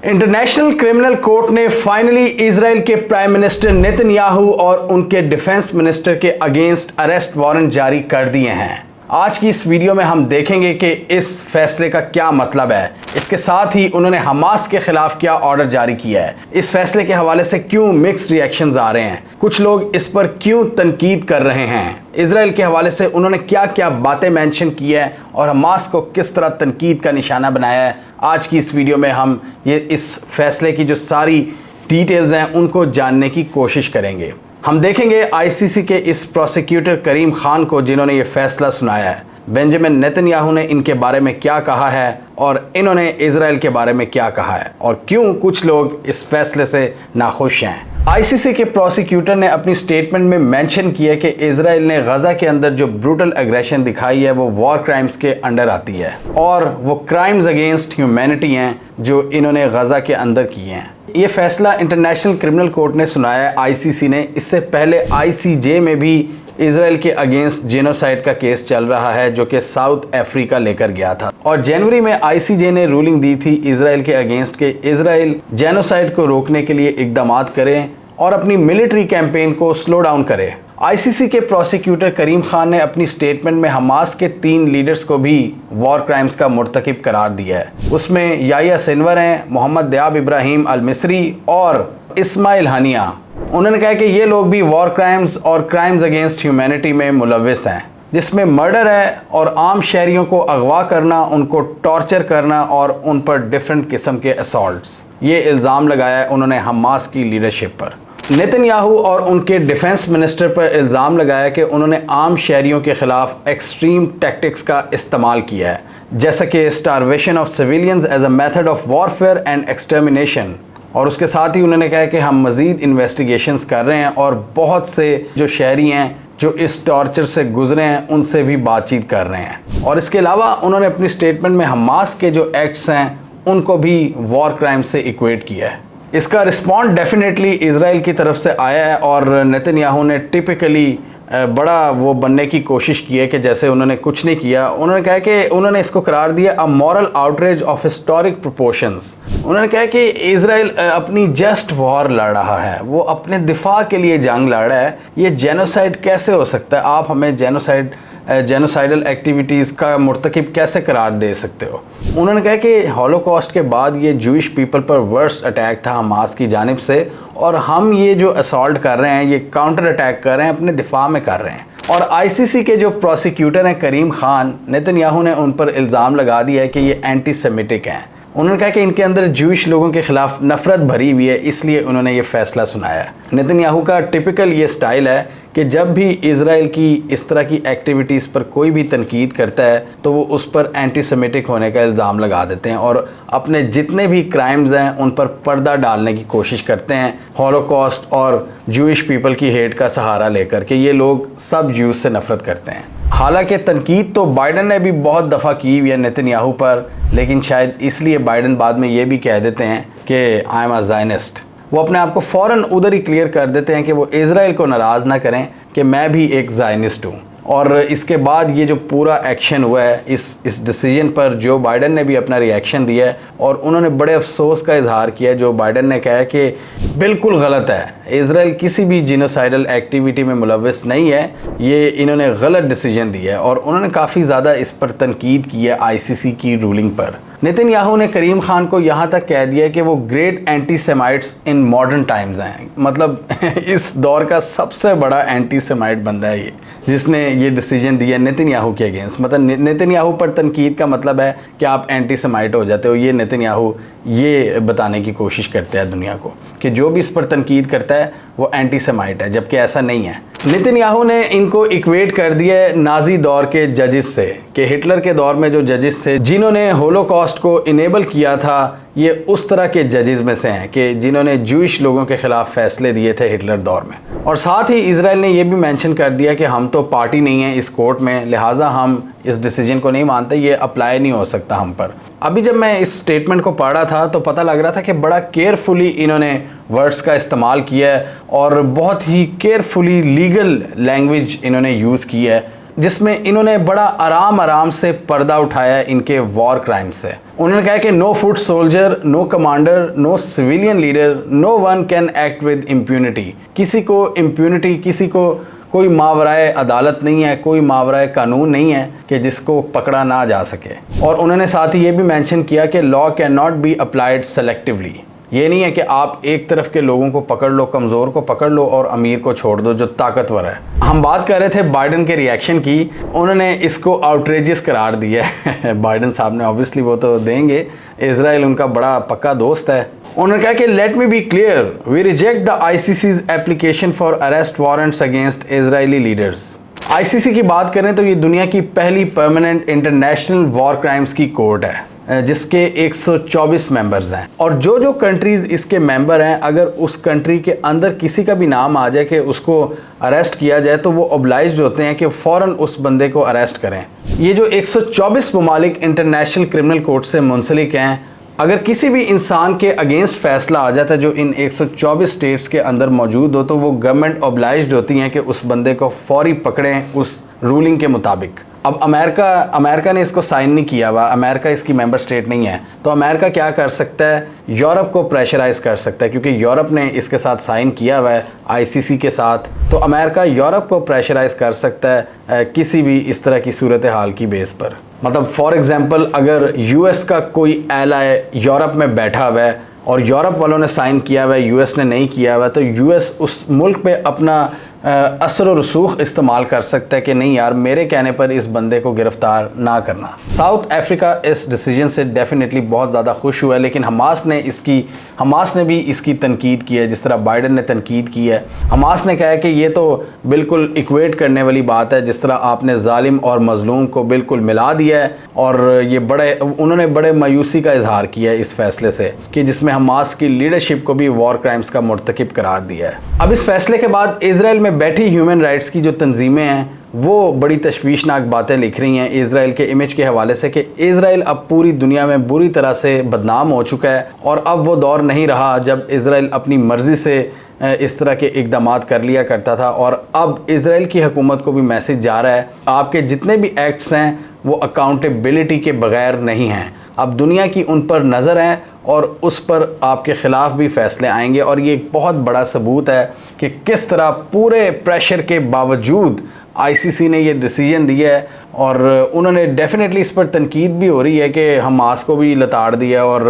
International criminal court ने finally Israel के prime minister Netanyahu और उनके डिफेंस मिनिस्टर के अगेंस्ट अरेस्ट वारंट जारी कर दिए हैं। आज की इस वीडियो में हम देखेंगे कि इस फैसले का क्या मतलब है। इसके साथ ही उन्होंने हमास के खिलाफ क्या ऑर्डर जारी किया है, इस फैसले के हवाले से क्यों मिक्स्ड रिएक्शंस आ रहे हैं, कुछ लोग इस पर क्यों तनकीद कर रहे हैं, इजराइल के हवाले से उन्होंने क्या क्या बातें मेंशन की है और हमास को किस तरह तनकीद का निशाना बनाया है। आज की इस वीडियो में हम इस फैसले की जो सारी डिटेल्स हैं उनको जानने की कोशिश करेंगे। हम देखेंगे आईसीसी के इस प्रोसिक्यूटर करीम खान को जिन्होंने ये फैसला सुनाया है, बेंजामिन नेतन्याहू ने इनके बारे में क्या कहा है और इन्होंने इजराइल के बारे में क्या कहा है और क्यों कुछ लोग इस फैसले से नाखुश हैं। आईसीसी के प्रोसिक्यूटर ने अपनी स्टेटमेंट में मेंशन किया कि इजराइल ने गजा के अंदर जो ब्रूटल एग्रेशन दिखाई है वो वॉर क्राइम्स के अंडर आती है और वो क्राइम्स अगेंस्ट ह्यूमैनिटी हैं जो इन्होंने गजा के अंदर किए हैं। ये फैसला इंटरनेशनल क्रिमिनल कोर्ट ने सुनाया है, आईसीसी ने। इससे पहले आईसीजे में भी इजराइल के अगेंस्ट जेनोसाइड का केस चल रहा है जो कि साउथ अफ्रीका लेकर गया था और जनवरी में आईसीजे ने रूलिंग दी थी इजराइल के अगेंस्ट के इजराइल जेनोसाइड को रोकने के लिए इकदामात करें और अपनी मिलिट्री कैंपेन को स्लो डाउन करे। आईसीसी के प्रोसिक्यूटर करीम खान ने अपनी स्टेटमेंट में हमास के 3 लीडर्स को भी वॉर क्राइम्स का मुर्तकिब करार दिया है। उसमें याह्या सिनवर हैं, मोहम्मद दयाब इब्राहिम अल मिस्री और इस्माइल हानिया। उन्होंने कहा कि ये लोग भी वॉर क्राइम्स और क्राइम्स अगेंस्ट ह्यूमैनिटी में मुलव्विस हैं, जिसमें मर्डर है और आम शहरियों को अगवा करना, उनको टॉर्चर करना और उन पर डिफरेंट किस्म के असॉल्ट्स। ये इल्ज़ाम लगाया है उन्होंने हमास की लीडरशिप पर। नेतन्याहू और उनके डिफेंस मिनिस्टर पर इल्ज़ाम लगाया कि उन्होंने आम शहरियों के ख़िलाफ़ एक्सट्रीम टैक्टिक्स का इस्तेमाल किया है, जैसा कि starvation of civilians as a method of warfare and extermination. और उसके साथ ही उन्होंने कहा कि हम मज़ीद इन्वेस्टिगेशंस कर रहे हैं और बहुत से जो शहरी हैं जो इस टॉर्चर से गुजरे हैं उनसे भी बातचीत कर रहे हैं। और इसके अलावा उन्होंने अपनी स्टेटमेंट में हमास के जो एक्ट्स हैं उनको भी वॉर क्राइम से इक्वेट किया है। इसका रिस्पॉन्ड डेफिनेटली इजराइल की तरफ से आया है और नेतन्याहू ने टिपिकली बड़ा वो बनने की कोशिश की है कि जैसे उन्होंने कुछ नहीं किया। उन्होंने कहा कि उन्होंने इसको करार दिया a moral outrage of historic proportions. उन्होंने कहा कि इजराइल अपनी जस्ट वॉर लड़ रहा है, वो अपने दिफा के लिए जंग लड़ रहा है। ये जेनोसाइड कैसे हो सकता है? आप हमें जेनोसाइडल एक्टिविटीज़ का मुर्तकिब कैसे करार दे सकते हो? उन्होंने कहा कि हॉलोकॉस्ट के बाद ये जूइश पीपल पर वर्स्ट अटैक था हमास की जानिब से और हम ये जो असॉल्ट कर रहे हैं, ये काउंटर अटैक कर रहे हैं, अपने दिफा में कर रहे हैं। और आईसीसी के जो प्रोसिक्यूटर हैं करीम खान, नेतन्याहू ने उन पर इल्ज़ाम लगा दिया है कि ये एंटी सेमिटिक हैं। उन्होंने कहा कि इनके अंदर जूइश लोगों के खिलाफ नफरत भरी हुई है, इसलिए उन्होंने ये फैसला सुनाया है। नेतन्याहू का टिपिकल ये स्टाइल है कि जब भी इजराइल की इस तरह की एक्टिविटीज़ पर कोई भी तनकीद करता है तो वो उस पर एंटी सेमिटिक होने का इल्ज़ाम लगा देते हैं और अपने जितने भी क्राइम्स हैं उन पर पर्दा डालने की कोशिश करते हैं, हॉलोकॉस्ट और जूइश पीपल की हेट का सहारा लेकर कि ये लोग सब ज्यूज़ से नफरत करते हैं। हालांकि तनकीद तो बाइडन ने भी बहुत दफ़ा की हुई है नेतन्याहू पर, लेकिन शायद इसलिए बाइडन बाद में ये भी कह देते हैं कि आई एम अ ज़ायनिस्ट। वो अपने आप को फ़ौरन उधर ही क्लियर कर देते हैं कि वो इजराइल को नाराज़ ना करें कि मैं भी एक ज़ायनिस्ट हूँ। और इसके बाद ये जो पूरा एक्शन हुआ है इस डिसीजन पर जो बाइडन ने भी अपना रिएक्शन दिया है और उन्होंने बड़े अफसोस का इजहार किया है। जो बाइडन ने कहा कि बिल्कुल गलत है, इजराइल किसी भी जीनोसाइडल एक्टिविटी में मुलव्विस नहीं है, ये इन्होंने गलत डिसीजन दिया है और उन्होंने काफ़ी ज़्यादा इस पर तनकीद की है आईसीसी की रूलिंग पर। नेतन्याहू ने करीम खान को यहाँ तक कह दिया कि वो great anti Semites in modern times हैं, मतलब इस दौर का सबसे बड़ा एंटी सेमाइट बंदा है ये जिसने ये डिसीजन दिया नेतन्याहू के अगेंस्ट। मतलब नेतन्याहू पर तनकीद का मतलब है कि आप एंटी सेमाइट हो जाते हो। ये नेतन्याहू ये बताने की कोशिश करते हैं दुनिया को कि जो भी इस पर तनकीद करता है वो एंटी सेमाइट है, जबकि ऐसा नहीं है। नेतन्याहू ने इनको इक्वेट कर दिया है नाजी दौर के जजेस से कि हिटलर के दौर में जो जजेस थे जिन्होंने होलोकॉस्ट को इनेबल किया था, ये उस तरह के जजेस में से हैं कि जिन्होंने जूइश लोगों के ख़िलाफ़ फ़ैसले दिए थे हिटलर दौर में। और साथ ही इजराइल ने यह भी मेंशन कर दिया कि हम तो पार्टी नहीं है इस कोर्ट में, लिहाजा हम इस डिसीजन को नहीं मानते, ये अप्लाई नहीं हो सकता हम पर। अभी जब मैं इस स्टेटमेंट को पढ़ा था तो पता लग रहा था कि बड़ा केयरफुली इन्होंने वर्ड्स का इस्तेमाल किया है और बहुत ही केयरफुली लीगल लैंग्वेज इन्होंने यूज़ की है। जिसमें इन्होंने बड़ा आराम से पर्दा उठाया इनके वॉर क्राइम से। उन्होंने कहा कि no foot soldier, no commander, no civilian leader, no one can act with impunity. किसी को इम्प्यूनिटी, किसी को कोई मावराए अदालत नहीं है, कोई मावराए कानून नहीं है कि जिसको पकड़ा ना जा सके। और उन्होंने साथ ही ये भी मेंशन किया कि law can not be applied selectively. ये नहीं है कि आप एक तरफ के लोगों को पकड़ लो, कमज़ोर को पकड़ लो और अमीर को छोड़ दो जो ताकतवर है। हम बात कर रहे थे बाइडन के रिएक्शन की, उन्होंने इसको आउटरेजियस करार दिया है। बाइडन साहब ने ऑब्वियसली वो तो देंगे, इजराइल उनका बड़ा पक्का दोस्त है। उन्होंने कहा कि let me be clear, we reject the ICC's application for arrest warrants against Israeli leaders. ICC की बात करें तो ये दुनिया की पहली परमानेंट इंटरनेशनल वॉर क्राइम्स की कोर्ट है जिसके 124 मेंबर्स हैं। और जो जो कंट्रीज़ इसके मेंबर हैं, अगर उस कंट्री के अंदर किसी का भी नाम आ जाए कि उसको अरेस्ट किया जाए तो वो ऑब्लाइज्ड होते हैं कि फ़ौरन उस बंदे को अरेस्ट करें। ये जो 124 ममालिक इंटरनेशनल क्रिमिनल कोर्ट से मुंसलिक हैं, अगर किसी भी इंसान के अगेंस्ट फैसला आ जाता है जो इन 124 स्टेट्स के अंदर मौजूद हो, तो वो गवर्नमेंट ऑब्लाइज्ड होती हैं कि उस बंदे को फौरी पकड़ें उस रूलिंग के मुताबिक। अब अमेरिका ने इसको साइन नहीं किया हुआ, अमेरिका इसकी मेंबर स्टेट नहीं है, तो अमेरिका क्या कर सकता है, यूरोप को प्रेशराइज कर सकता है, क्योंकि यूरोप ने इसके साथ साइन किया हुआ है आईसीसी के साथ। तो अमेरिका यूरोप को प्रेशराइज कर सकता है किसी भी इस तरह की सूरत हाल की बेस पर। मतलब फॉर एग्जांपल, अगर यूएस का कोई एलाय यूरोप में बैठा हुआ है और यूरोप वालों ने साइन किया हुआ है, यूएस ने नहीं किया हुआ, तो यूएस उस मुल्क पे अपना असर और रसूख इस्तेमाल कर सकता है कि नहीं यार, मेरे कहने पर इस बंदे को गिरफ्तार ना करना। साउथ अफ्रीका इस डिसीजन से डेफिनेटली बहुत ज़्यादा खुश हुआ है, लेकिन हमास ने भी इसकी तनकीद की है, जिस तरह बाइडन ने तनकीद की है। हमास ने कहा है कि ये तो बिल्कुल इक्वेट करने वाली बात है, जिस तरह आपने जालिम और मजलूम को बिल्कुल मिला दिया है। और ये उन्होंने बड़े मायूसी का इजहार किया है इस फैसले से कि जिसमें हमास की लीडरशिप को भी वॉर क्राइम्स का मुर्तकिब करार दिया है। अब इस फैसले के बाद इजराइल में बैठी ह्यूमन राइट्स की जो तंजीमें हैं वो बड़ी तशवीशनाक बातें लिख रही हैं इजराइल के इमेज के हवाले से कि इजराइल अब पूरी दुनिया में बुरी तरह से बदनाम हो चुका है और अब वो दौर नहीं रहा जब इजराइल अपनी मर्ज़ी से इस तरह के इक़दाम कर लिया करता था। और अब इजराइल की हुकूमत को भी मैसेज जा रहा है, आपके जितने भी एक्ट्स हैं वो अकाउंटेबिलिटी के बगैर नहीं हैं। अब दुनिया की उन पर नज़र है और उस पर आपके ख़िलाफ़ भी फ़ैसले आएंगे। और ये एक बहुत बड़ा सबूत है कि किस तरह पूरे प्रेशर के बावजूद आईसीसी ने ये डिसीजन दिया है। और उन्होंने डेफिनेटली इस पर तनकीद भी हो रही है कि हमास को भी लताड़ दिया और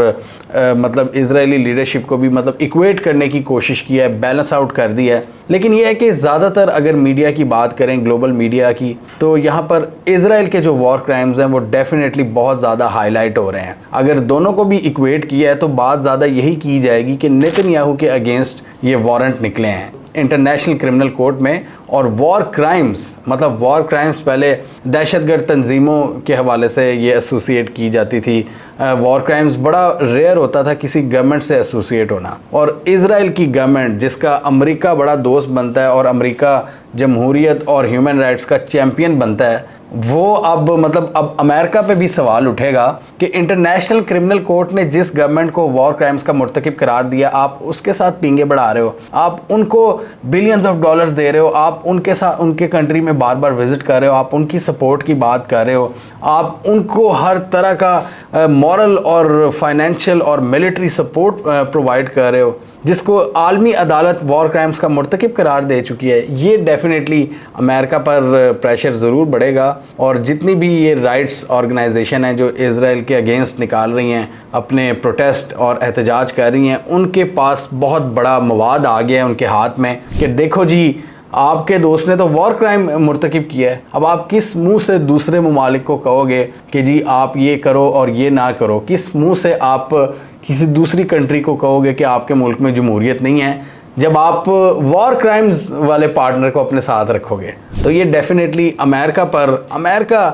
मतलब इजरायली लीडरशिप को भी मतलब इक्वेट करने की कोशिश की है, बैलेंस आउट कर दिया है। लेकिन यह है कि ज़्यादातर अगर मीडिया की बात करें, ग्लोबल मीडिया की, तो यहाँ पर इजराइल के जो वॉर क्राइम्स हैं वो डेफिनेटली बहुत ज़्यादा हाईलाइट हो रहे हैं। अगर दोनों को भी इक्वेट किया है तो बात ज़्यादा यही की जाएगी कि नेतन्याहू के अगेंस्ट ये वारंट निकले हैं इंटरनेशनल क्रिमिनल कोर्ट में। और वॉर क्राइम्स मतलब वॉर क्राइम्स पहले दहशतगर्द तंजीमों के हवाले से ये एसोसिएट की जाती थी। वॉर क्राइम्स बड़ा रेयर होता था किसी गवर्नमेंट से एसोसिएट होना। और इजराइल की गवर्नमेंट, जिसका अमेरिका बड़ा दोस्त बनता है और अमेरिका जमहूरियत और ह्यूमन राइट्स का चैम्पियन बनता है, वो अब मतलब अब अमेरिका पे भी सवाल उठेगा कि इंटरनेशनल क्रिमिनल कोर्ट ने जिस गवर्नमेंट को वॉर क्राइम्स का मुर्तकिब करार दिया, आप उसके साथ पींगे बढ़ा रहे हो, आप उनको बिलियंस ऑफ डॉलर्स दे रहे हो, आप उनके साथ उनके कंट्री में बार बार विजिट कर रहे हो, आप उनकी सपोर्ट की बात कर रहे हो, आप उनको हर तरह का मॉरल और फाइनेंशियल और मिलिट्री सपोर्ट प्रोवाइड कर रहे हो, जिसको आलमी अदालत वॉर क्राइम्स का मुर्तकिब करार दे चुकी है। ये डेफिनेटली अमेरिका पर प्रेशर ज़रूर बढ़ेगा। और जितनी भी ये राइट्स ऑर्गेनाइजेशन हैं जो इजराइल के अगेंस्ट निकाल रही हैं, अपने प्रोटेस्ट और एहतजाज कर रही हैं, उनके पास बहुत बड़ा मवाद आ गया है उनके हाथ में कि देखो जी, आपके दोस्त ने तो वॉर क्राइम मुर्तकिब किया है, अब आप किस मुंह से दूसरे ममालिक को कहोगे कि जी आप ये करो और ये ना करो? किस मुंह से आप किसी दूसरी कंट्री को कहोगे कि आपके मुल्क में जमहूरियत नहीं है, जब आप वॉर क्राइम्स वाले पार्टनर को अपने साथ रखोगे? तो ये डेफिनेटली अमेरिका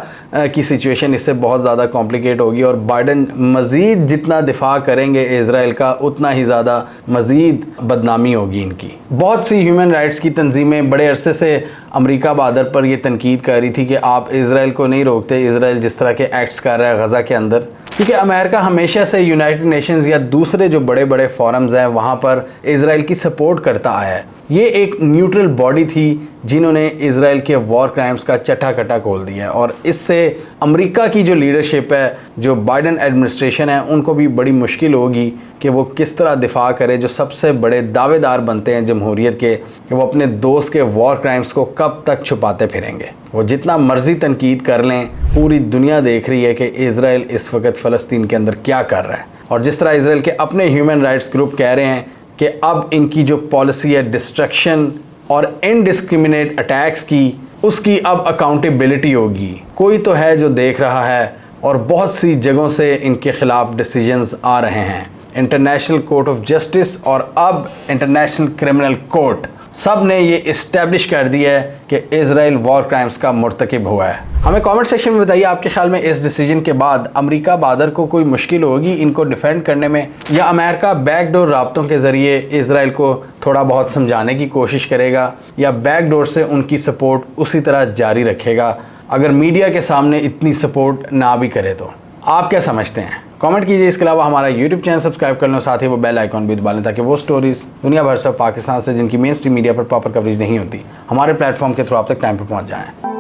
की सिचुएशन इससे बहुत ज़्यादा कॉम्प्लिकेट होगी। और बाइडन मज़ीद जितना दिफा करेंगे इजराइल का, उतना ही ज़्यादा मज़ीद बदनामी होगी इनकी। बहुत सी ह्यूमन राइट्स की तंजीमें बड़े अरसे से अमेरिका बहादुर पर यह तनकीद कर रही थी कि आप इजराइल को नहीं रोकते, इजराइल जिस तरह के एक्ट्स कर रहा है गज़ा के अंदर, क्योंकि अमेरिका हमेशा से यूनाइटेड नेशंस या दूसरे जो बड़े बड़े फोरम्स हैं वहाँ पर इजराइल की सपोर्ट करता आया है। ये एक न्यूट्रल बॉडी थी जिन्होंने इजराइल के वॉर क्राइम्स का चटाखटा खोल दिया है, और इससे अमेरिका की जो लीडरशिप है, जो बाइडेन एडमिनिस्ट्रेशन है, उनको भी बड़ी मुश्किल होगी कि वो किस तरह दिफा करे, जो सबसे बड़े दावेदार बनते हैं जमहूरियत के, कि वो अपने दोस्त के वॉर क्राइम्स को कब तक छुपाते फिरेंगे। वो जितना मर्जी तनकीद कर लें, पूरी दुनिया देख रही है कि इजराइल इस वक्त फ़लस्तीन के अंदर क्या कर रहा है। और जिस तरह इजराइल के अपने ह्यूमन राइट्स ग्रुप कह रहे हैं कि अब इनकी जो पॉलिसी है डिस्ट्रक्शन और इनडिस्क्रिमिनेट अटैक्स की, उसकी अब अकाउंटेबिलिटी होगी। कोई तो है जो देख रहा है, और बहुत सी जगहों से इनके ख़िलाफ़ डिसीजंस आ रहे हैं। इंटरनेशनल कोर्ट ऑफ जस्टिस और अब इंटरनेशनल क्रिमिनल कोर्ट, सब ने ये इस्टेब्लिश कर दिया है कि इजराइल वॉर क्राइम्स का मुर्तकिब हुआ है। हमें कमेंट सेक्शन में बताइए, आपके ख्याल में इस डिसीजन के बाद अमेरिका बादर को कोई मुश्किल होगी इनको डिफेंड करने में, या अमेरिका बैकडोर राब्तों के ज़रिए इजराइल को थोड़ा बहुत समझाने की कोशिश करेगा, या बैकडोर से उनकी सपोर्ट उसी तरह जारी रखेगा अगर मीडिया के सामने इतनी सपोर्ट ना भी करे तो? आप क्या समझते हैं? कमेंट कीजिए। इसके अलावा हमारा यूट्यूब चैनल सब्सक्राइब कर लो, साथ ही वो बेल आइकॉन भी दबा लें ताकि वो स्टोरीज़ दुनिया भर से, पाकिस्तान से, जिनकी मेन स्ट्रीम मीडिया पर प्रॉपर कवरेज नहीं होती, हमारे प्लेटफॉर्म के थ्रू आप तक टाइम पर पहुंच जाएं।